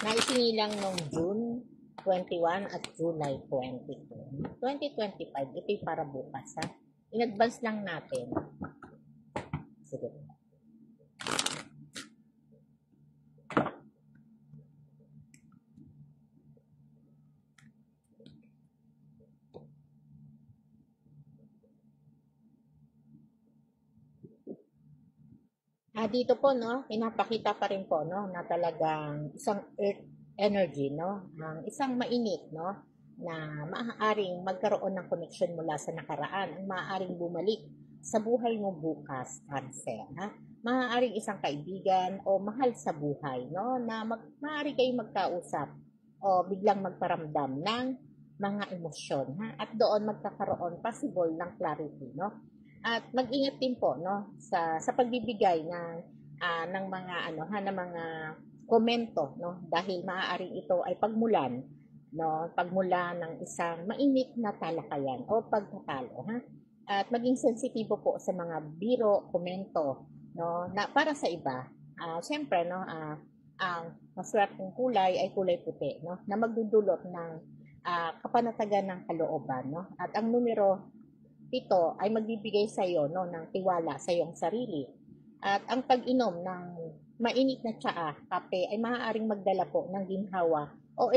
na isinilang noong June 21 at July 22. 2025, ito'y para bukas ha. In advance lang natin. Sige. Dito po, no, pinapakita pa rin po, no, na talagang isang earth energy, no, ang isang mainit, no, na maaaring magkaroon ng connection mula sa nakaraan, ang maaaring bumalik sa buhay mo bukas, Cancer, ha? Maaaring isang kaibigan o mahal sa buhay, no, na maaari kayong magkausap o biglang magparamdam ng mga emosyon, ha? At doon magkakaroon possible ng clarity, no? At mag-ingat din po no sa pagbibigay ng mga ng mga komento no dahil maaaring ito ay pagmulan ng isang mainit na talakayan o pagtatalo ha. At maging sensitibo po sa mga biro, komento no na para sa iba. Siyempre no ang maswerteng kulay ay kulay puti no na magdudulot ng kapanatagan ng kalooban no at ang numero ito ay magbibigay sa iyo no, ng tiwala sa iyong sarili. At ang pag-inom ng mainit na tsaa, kape, ay maaaring magdala po ng ginhawa o